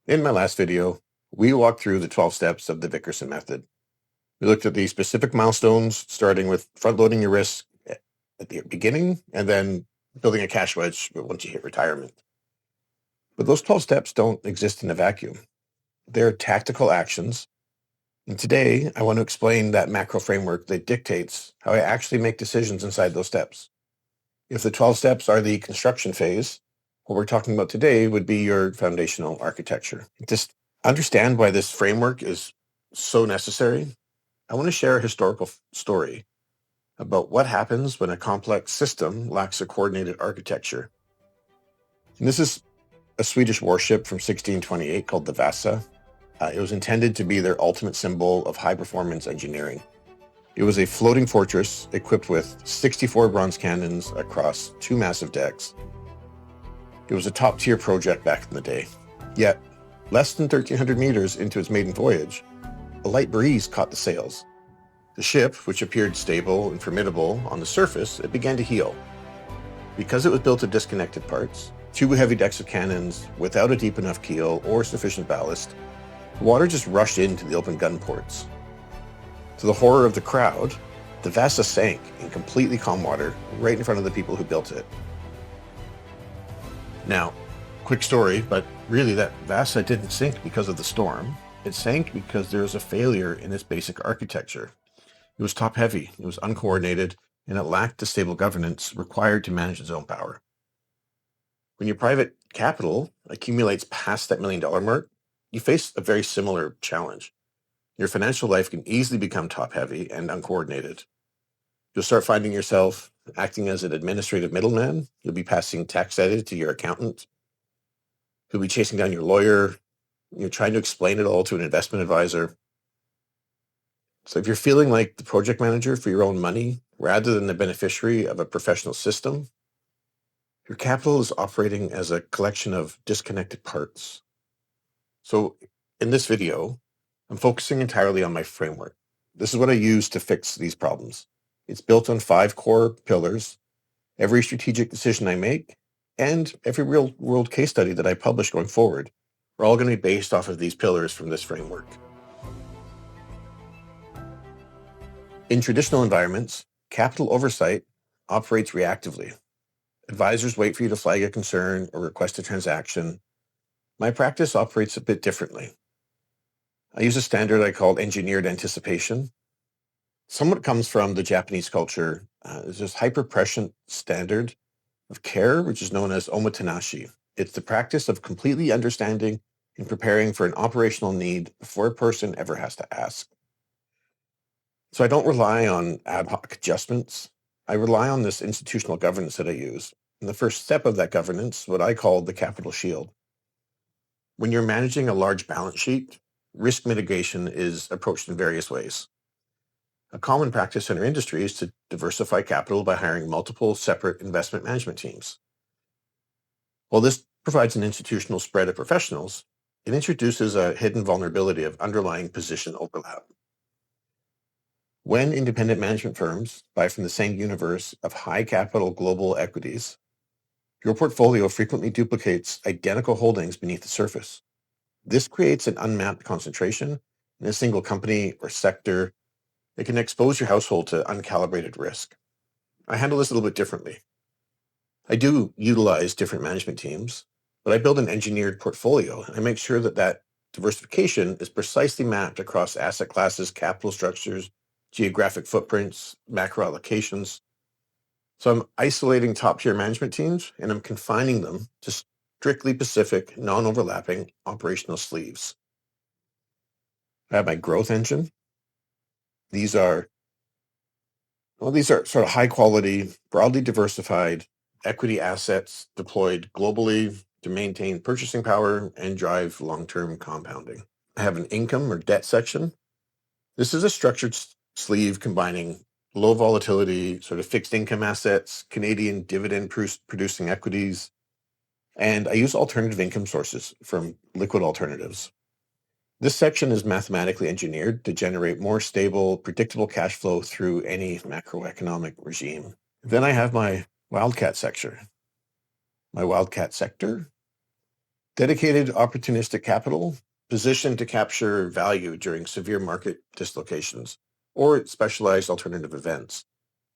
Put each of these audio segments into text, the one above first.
In my last video, we walked through the 12 steps of the Vickerson method. We looked at the specific milestones, starting with front-loading your risk at the beginning and then building a cash wedge once you hit retirement. But those 12 steps don't exist in a vacuum. They're tactical actions. And today, I want to explain that macro framework that dictates how I actually make decisions inside those steps. If the 12 steps are the construction phase, what we're talking about today would be your foundational architecture. Just understand why this framework is so necessary. I want to share a historical story about what happens when a complex system lacks a coordinated architecture. And this is a Swedish warship from 1628 called the Vasa. It was intended to be their ultimate symbol of high-performance engineering. It was a floating fortress equipped with 64 bronze cannons across 2 massive decks. It was a top-tier project back in the day. Yet, less than 1,300 meters into its maiden voyage, a light breeze caught the sails. The ship, which appeared stable and formidable on the surface, it began to heel. Because it was built of disconnected parts, 2 heavy decks of cannons without a deep enough keel or sufficient ballast, the water just rushed into the open gun ports. To the horror of the crowd, the Vasa sank in completely calm water right in front of the people who built it. Now, quick story, but really that Vasa didn't sink because of the storm. It sank because there was a failure in its basic architecture. It was top-heavy, it was uncoordinated, and it lacked the stable governance required to manage its own power. When your private capital accumulates past that $1 million mark, you face a very similar challenge. Your financial life can easily become top-heavy and uncoordinated. You'll start finding yourself acting as an administrative middleman. You'll be passing tax data to your accountant. You'll be chasing down your lawyer. You're trying to explain it all to an investment advisor. So if you're feeling like the project manager for your own money rather than the beneficiary of a professional system, your capital is operating as a collection of disconnected parts. So in this video, I'm focusing entirely on my framework. This is what I use to fix these problems. It's built on 5 core pillars. Every strategic decision I make and every real-world case study that I publish going forward are all going to be based off of these pillars from this framework. In traditional environments, capital oversight operates reactively. Advisors wait for you to flag a concern or request a transaction. My practice operates a bit differently. I use a standard I call engineered anticipation. Somewhat comes from the Japanese culture. There's this hyper-prescient standard of care, which is known as omotenashi. It's the practice of completely understanding and preparing for an operational need before a person ever has to ask. So I don't rely on ad hoc adjustments. I rely on this institutional governance that I use. And the first step of that governance, what I call the capital shield. When you're managing a large balance sheet, risk mitigation is approached in various ways. A common practice in our industry is to diversify capital by hiring multiple separate investment management teams. While this provides an institutional spread of professionals, it introduces a hidden vulnerability of underlying position overlap. When independent management firms buy from the same universe of high capital global equities, your portfolio frequently duplicates identical holdings beneath the surface. This creates an unmapped concentration in a single company or sector that can expose your household to uncalibrated risk. I handle this a little bit differently. I do utilize different management teams, but I build an engineered portfolio. I make sure that that diversification is precisely mapped across asset classes, capital structures, geographic footprints, macro allocations. So I'm isolating top-tier management teams, and I'm confining them to strictly specific, non-overlapping operational sleeves. I have my growth engine. These are sort of high-quality, broadly diversified equity assets deployed globally to maintain purchasing power and drive long-term compounding. I have an income or debt section. This is a structured sleeve combining low volatility, sort of fixed income assets, Canadian dividend producing equities, and I use alternative income sources from liquid alternatives. This section is mathematically engineered to generate more stable, predictable cash flow through any macroeconomic regime. Then I have my wildcat sector. My wildcat sector. Dedicated opportunistic capital positioned to capture value during severe market dislocations or specialized alternative events.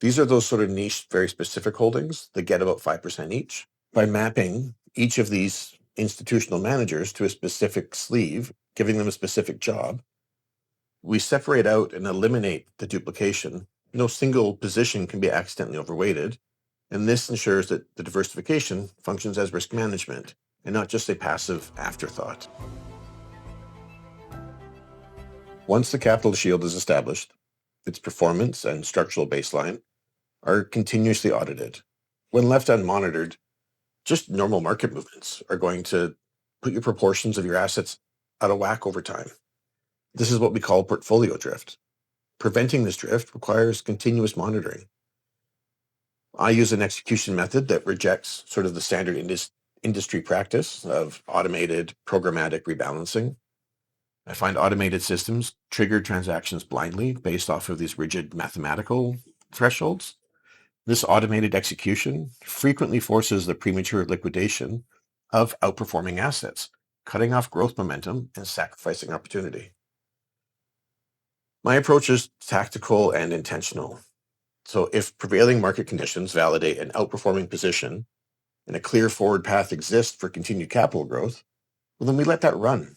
These are those sort of niche, very specific holdings that get about 5% each. By mapping each of these institutional managers to a specific sleeve, giving them a specific job, we separate out and eliminate the duplication. No single position can be accidentally overweighted, and this ensures that the diversification functions as risk management and not just a passive afterthought. Once the capital shield is established, its performance and structural baseline are continuously audited. When left unmonitored, just normal market movements are going to put your proportions of your assets out of whack over time. This is what we call portfolio drift. Preventing this drift requires continuous monitoring. I use an execution method that rejects sort of the standard industry practice of automated programmatic rebalancing. I find automated systems trigger transactions blindly based off of these rigid mathematical thresholds. This automated execution frequently forces the premature liquidation of outperforming assets, cutting off growth momentum and sacrificing opportunity. My approach is tactical and intentional. So if prevailing market conditions validate an outperforming position and a clear forward path exists for continued capital growth, well, then we let that run.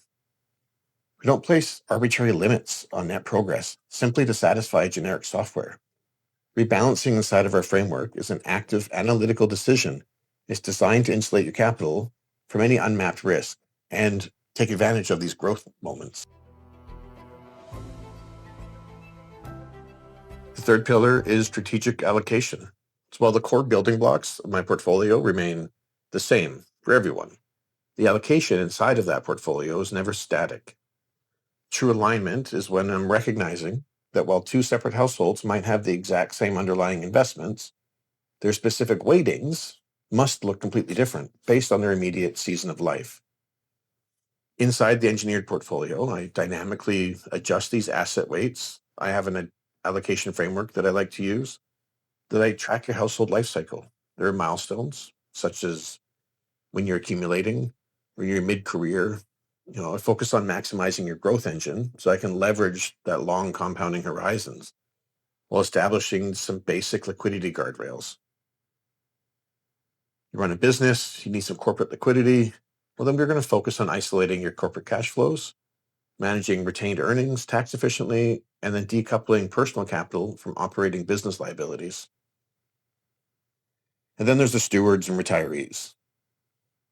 We don't place arbitrary limits on net progress simply to satisfy generic software. Rebalancing inside of our framework is an active analytical decision. It's designed to insulate your capital from any unmapped risk and take advantage of these growth moments. The third pillar is strategic allocation. So while the core building blocks of my portfolio remain the same for everyone, the allocation inside of that portfolio is never static. True alignment is when I'm recognizing that while two separate households might have the exact same underlying investments, their specific weightings must look completely different based on their immediate season of life. Inside the engineered portfolio, I dynamically adjust these asset weights. I have an allocation framework that I like to use that I track your household life cycle. There are milestones, such as when you're accumulating or you're mid-career. I focus on maximizing your growth engine so I can leverage that long compounding horizons while establishing some basic liquidity guardrails. You run a business, you need some corporate liquidity. Well, then we're going to focus on isolating your corporate cash flows, managing retained earnings tax efficiently, and then decoupling personal capital from operating business liabilities. And then there's the stewards and retirees.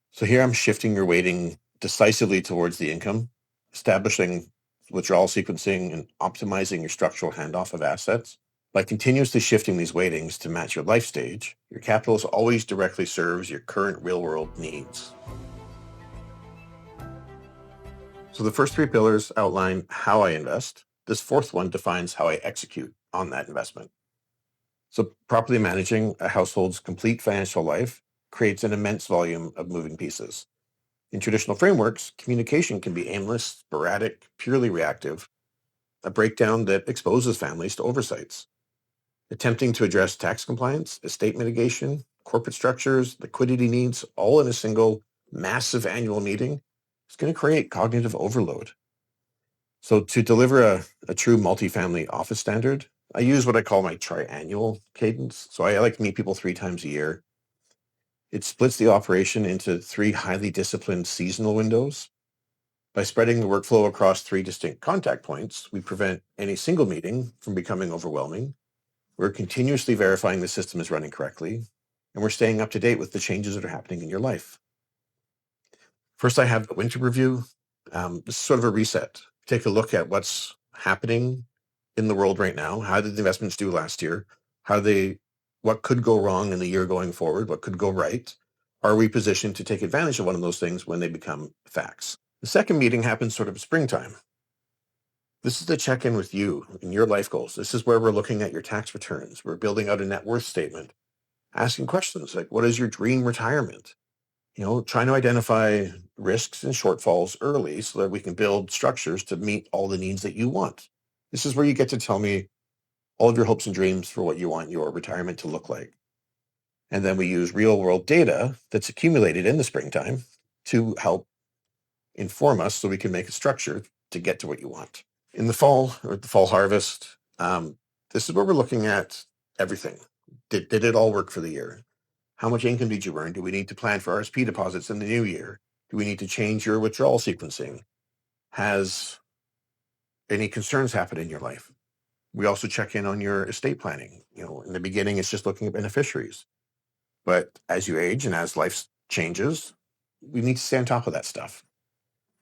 So here I'm shifting your weighting decisively towards the income, establishing withdrawal sequencing and optimizing your structural handoff of assets. By continuously shifting these weightings to match your life stage, your capital always directly serves your current real-world needs. So the first three pillars outline how I invest. This fourth one defines how I execute on that investment. So properly managing a household's complete financial life creates an immense volume of moving pieces. In traditional frameworks, communication can be aimless, sporadic, purely reactive, a breakdown that exposes families to oversights. Attempting to address tax compliance, estate mitigation, corporate structures, liquidity needs, all in a single massive annual meeting is going to create cognitive overload. So to deliver a true multifamily office standard, I use what I call my triannual cadence. So I like to meet people 3 times a year. It splits the operation into 3 highly disciplined seasonal windows. By spreading the workflow across 3 distinct contact points, we prevent any single meeting from becoming overwhelming. We're continuously verifying the system is running correctly, and we're staying up to date with the changes that are happening in your life. First, I have the winter review. This is sort of a reset. Take a look at what's happening in the world right now. How did the investments do last year? What could go wrong in the year going forward? What could go right? Are we positioned to take advantage of one of those things when they become facts? The second meeting happens sort of springtime. This is the check-in with you and your life goals. This is where we're looking at your tax returns. We're building out a net worth statement, asking questions like, what is your dream retirement? Trying to identify risks and shortfalls early so that we can build structures to meet all the needs that you want. This is where you get to tell me all of your hopes and dreams for what you want your retirement to look like. And then we use real world data that's accumulated in the springtime to help inform us so we can make a structure to get to what you want. In the fall, or the fall harvest, this is where we're looking at everything. Did it all work for the year? How much income did you earn? Do we need to plan for RSP deposits in the new year? Do we need to change your withdrawal sequencing? Has any concerns happened in your life? We also check in on your estate planning. In the beginning, it's just looking at beneficiaries. But as you age and as life changes, we need to stay on top of that stuff.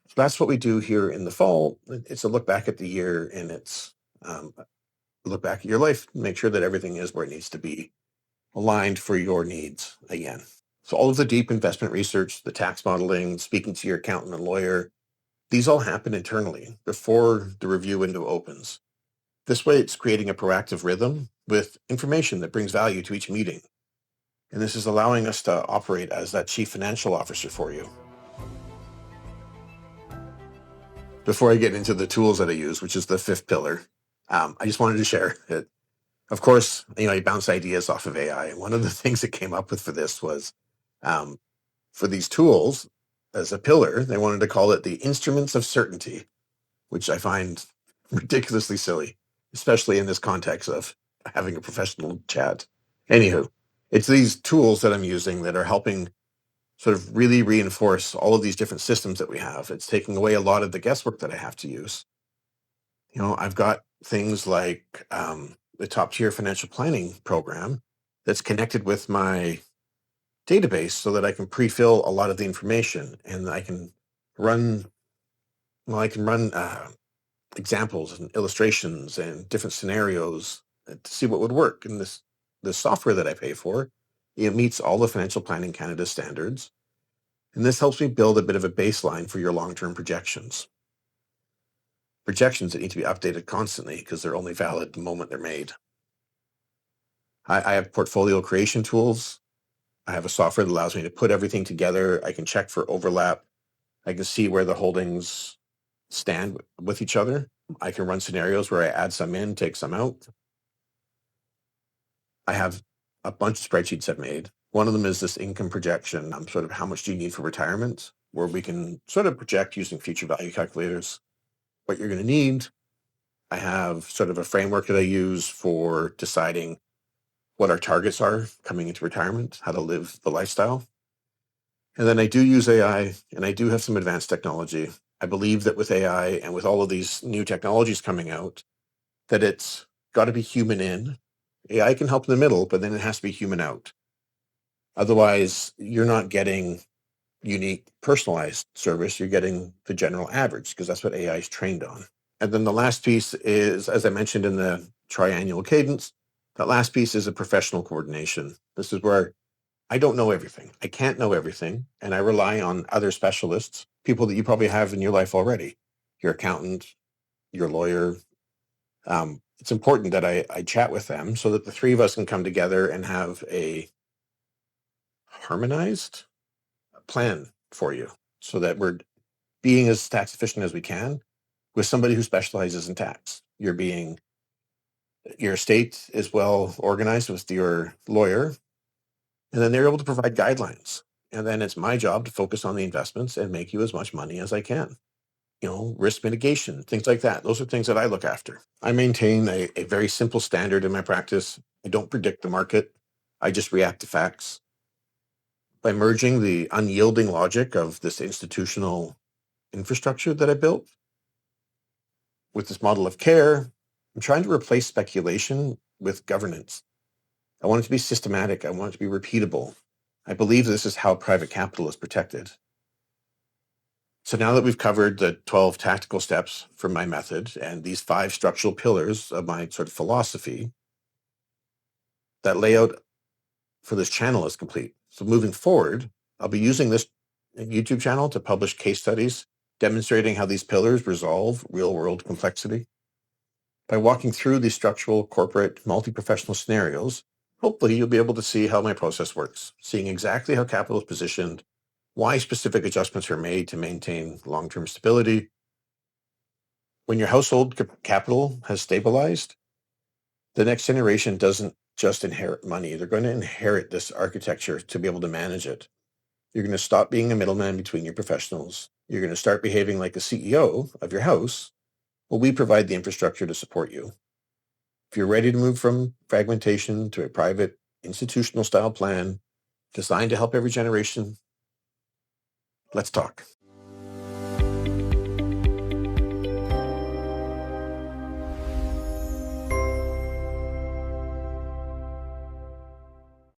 So that's what we do here in the fall. It's a look back at the year, and it's look back at your life, make sure that everything is where it needs to be, aligned for your needs again. So all of the deep investment research, the tax modeling, speaking to your accountant and lawyer, these all happen internally before the review window opens. This way, it's creating a proactive rhythm with information that brings value to each meeting. And this is allowing us to operate as that chief financial officer for you. Before I get into the tools that I use, which is the fifth pillar, I just wanted to share it. Of course, I bounce ideas off of AI. One of the things that came up with for this was for these tools as a pillar, they wanted to call it the instruments of certainty, which I find ridiculously silly, especially in this context of having a professional chat. Anywho, it's these tools that I'm using that are helping sort of really reinforce all of these different systems that we have. It's taking away a lot of the guesswork that I have to use. I've got things like the top tier financial planning program that's connected with my database so that I can pre-fill a lot of the information, and I can run examples and illustrations and different scenarios to see what would work. And the software that I pay for, it meets all the Financial Planning Canada standards. And this helps me build a bit of a baseline for your long-term projections. Projections that need to be updated constantly because they're only valid the moment they're made. I have portfolio creation tools. I have a software that allows me to put everything together. I can check for overlap. I can see where the holdings stand with each other. I can run scenarios where I add some in, take some out. I have a bunch of spreadsheets I've made. One of them is this income projection. Sort of how much do you need for retirement, where we can sort of project using future value calculators what you're going to need. I have sort of a framework that I use for deciding what our targets are coming into retirement, how to live the lifestyle. And then I do use AI, and I do have some advanced technology. I believe that with AI and with all of these new technologies coming out, that it's got to be human in. AI can help in the middle, but then it has to be human out. Otherwise, you're not getting unique, personalized service. You're getting the general average because that's what AI is trained on. And then the last piece is, as I mentioned in the triannual cadence, that last piece is a professional coordination. This is where I don't know everything. I can't know everything. And I rely on other specialists, people that you probably have in your life already, your accountant, your lawyer. It's important that I chat with them so that the three of us can come together and have a harmonized plan for you so that we're being as tax efficient as we can with somebody who specializes in tax. Your estate is well organized with your lawyer, and then they're able to provide guidelines. And then it's my job to focus on the investments and make you as much money as I can. Risk mitigation, things like that. Those are things that I look after. I maintain a very simple standard in my practice. I don't predict the market. I just react to facts. By merging the unyielding logic of this institutional infrastructure that I built with this model of care, I'm trying to replace speculation with governance. I want it to be systematic. I want it to be repeatable. I believe this is how private capital is protected. So now that we've covered the 12 tactical steps from my method and these 5 structural pillars of my sort of philosophy, that layout for this channel is complete. So moving forward, I'll be using this YouTube channel to publish case studies demonstrating how these pillars resolve real-world complexity. By walking through these structural, corporate, multi-professional scenarios, hopefully you'll be able to see how my process works, seeing exactly how capital is positioned, why specific adjustments are made to maintain long-term stability. When your household capital has stabilized, the next generation doesn't just inherit money. They're going to inherit this architecture to be able to manage it. You're going to stop being a middleman between your professionals. You're going to start behaving like a CEO of your house. Well, we provide the infrastructure to support you. If you're ready to move from fragmentation to a private institutional style plan designed to help every generation, let's talk.